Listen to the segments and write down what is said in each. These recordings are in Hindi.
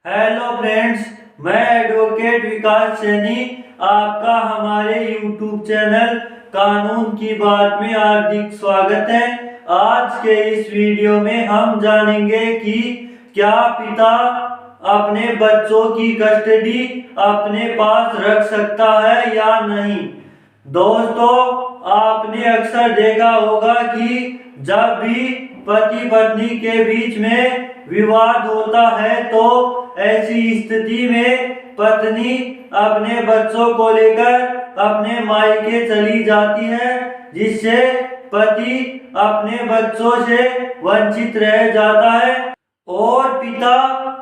हेलो फ्रेंड्स, मैं एडवोकेट विकास सैनी आपका हमारे यूट्यूब चैनल कानून की बात में हार्दिक स्वागत है। आज के इस वीडियो में हम जानेंगे कि क्या पिता अपने बच्चों की कस्टडी अपने पास रख सकता है या नहीं। दोस्तों, आपने अक्सर देखा होगा कि जब भी पति पत्नी के बीच में विवाद होता है तो ऐसी स्थिति में पत्नी अपने बच्चों को लेकर अपने मायके चली जाती है, जिससे पति अपने बच्चों से वंचित रह जाता है और पिता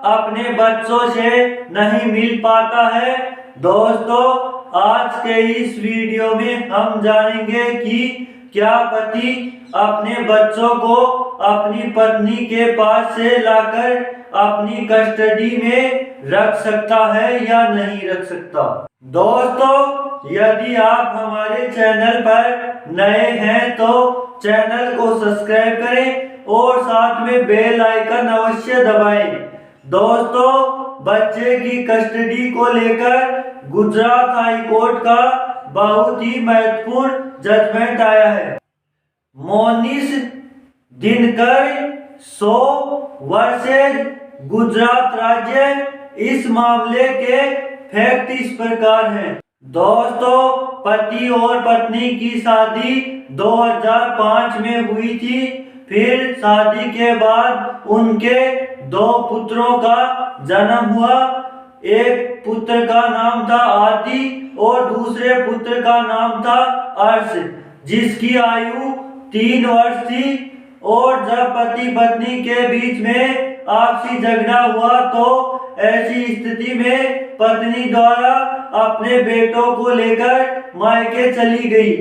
अपने बच्चों से नहीं मिल पाता है। दोस्तों, आज के इस वीडियो में हम जानेंगे कि क्या पति अपने बच्चों को अपनी पत्नी के पास से लाकर अपनी कस्टडी में रख सकता है या नहीं रख सकता। दोस्तों, यदि आप हमारे चैनल पर नए हैं तो चैनल को सब्सक्राइब करें और साथ में बेल आइकन अवश्य दबाएं। दोस्तों, बच्चे की कस्टडी को लेकर गुजरात हाई कोर्ट का बहुत ही महत्वपूर्ण जजमेंट आया है। मोनिश दिनकर 100 वर्सेज गुजरात राज्य। इस मामले के फैक्ट इस प्रकार हैं। दोस्तों, पति और पत्नी की शादी 2005 में हुई थी। फिर शादी के बाद उनके 2 पुत्रों का जन्म हुआ। एक पुत्र का नाम था आदि और दूसरे पुत्र का नाम था अर्श, जिसकी आयु 3 वर्ष थी। और जब पति पत्नी के बीच में आपसी झगड़ा हुआ तो ऐसी स्थिति में पत्नी द्वारा अपने बेटों को लेकर मायके चली गई।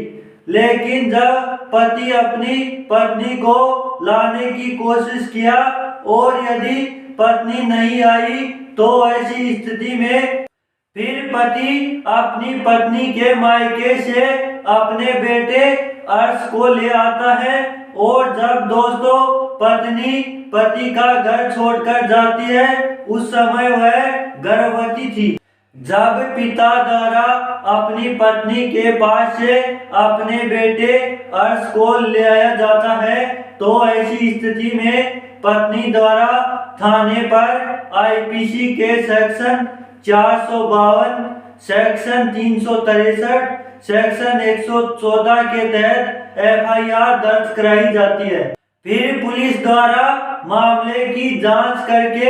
लेकिन जब पति अपनी पत्नी को लाने की कोशिश किया और यदि पत्नी नहीं आई तो ऐसी स्थिति में फिर पति अपनी पत्नी के मायके से अपने बेटे अर्श को ले आता है। और जब दोस्तों पत्नी पति का घर छोड़कर जाती है, उस समय वह गर्भवती थी। जब पिता द्वारा अपनी पत्नी के पास से अपने बेटे अर्श को ले आया जाता है तो ऐसी स्थिति में पत्नी द्वारा थाने पर आईपीसी के सेक्शन 452, सेक्शन 363, सेक्शन 114 के तहत एफआईआर दर्ज कराई जाती है। फिर पुलिस द्वारा मामले की जांच करके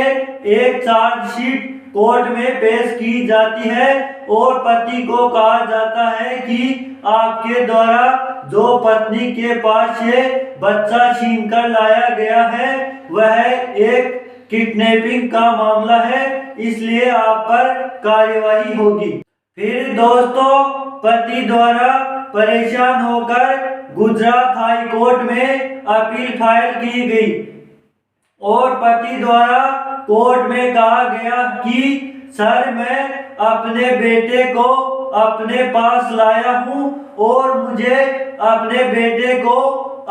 एक चार्जशीट कोर्ट में पेश की जाती है और पति को कहा जाता है कि आपके द्वारा जो पत्नी के पास से बच्चा छीन कर लाया गया है वह एक किडनैपिंग का मामला है, इसलिए आप पर कार्यवाही होगी। फिर दोस्तों, पति द्वारा परेशान होकर गुजरात हाई कोर्ट में अपील फाइल की गई और पति द्वारा कोर्ट में कहा गया कि सर, मैं अपने बेटे को अपने पास लाया हूं और मुझे अपने बेटे को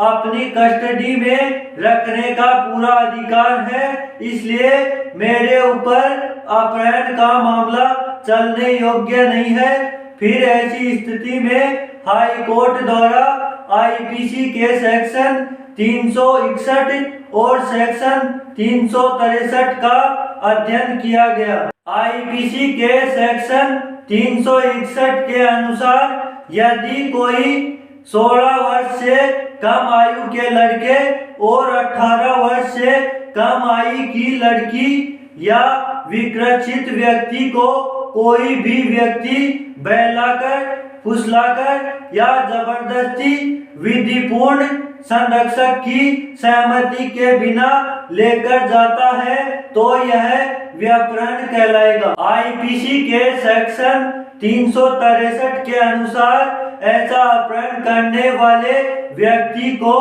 अपनी कस्टडी में रखने का पूरा अधिकार है, इसलिए मेरे ऊपर अपहरण का मामला चलने योग्य नहीं है। फिर ऐसी स्थिति में हाई कोर्ट द्वारा आईपीसी के सेक्शन 361 और सेक्शन 363 का अध्ययन किया गया। आईपीसी के सेक्शन 361 के अनुसार यदि कोई 16 वर्ष से कम आयु के लड़के और 18 वर्ष से कम आयु की लड़की या विकृत व्यक्ति को कोई भी व्यक्ति बहलाकर, फुसलाकर या जबरदस्ती विधिपूर्ण संरक्षक की सहमति के बिना लेकर जाता है तो यह व्यापरण कहलाएगा। आईपीसी के सेक्शन 363 के अनुसार ऐसा अपहरण करने वाले व्यक्ति को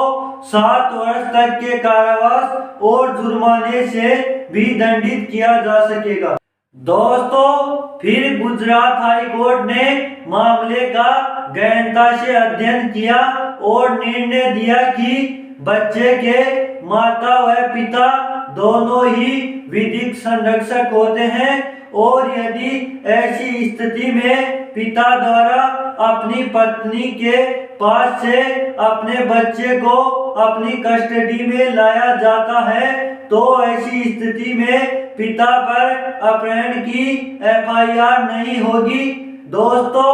7 वर्ष तक के कारावास और जुर्माने से भी दंडित किया जा सकेगा। दोस्तों, फिर गुजरात हाई कोर्ट ने मामले का गहनता से अध्ययन किया और निर्णय दिया कि बच्चे के माता व पिता दोनों ही विधिक संरक्षक होते हैं और यदि ऐसी स्थिति में पिता द्वारा अपनी पत्नी के पास से अपने बच्चे को अपनी कस्टडी में लाया जाता है तो ऐसी स्थिति में पिता पर अपहरण की एफआईआर नहीं होगी। दोस्तों,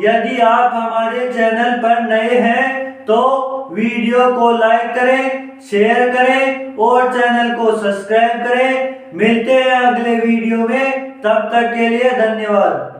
यदि आप हमारे चैनल पर नए हैं तो वीडियो को लाइक करें, शेयर करें और चैनल को सब्सक्राइब करें। मिलते हैं अगले वीडियो में, तब तक के लिए धन्यवाद।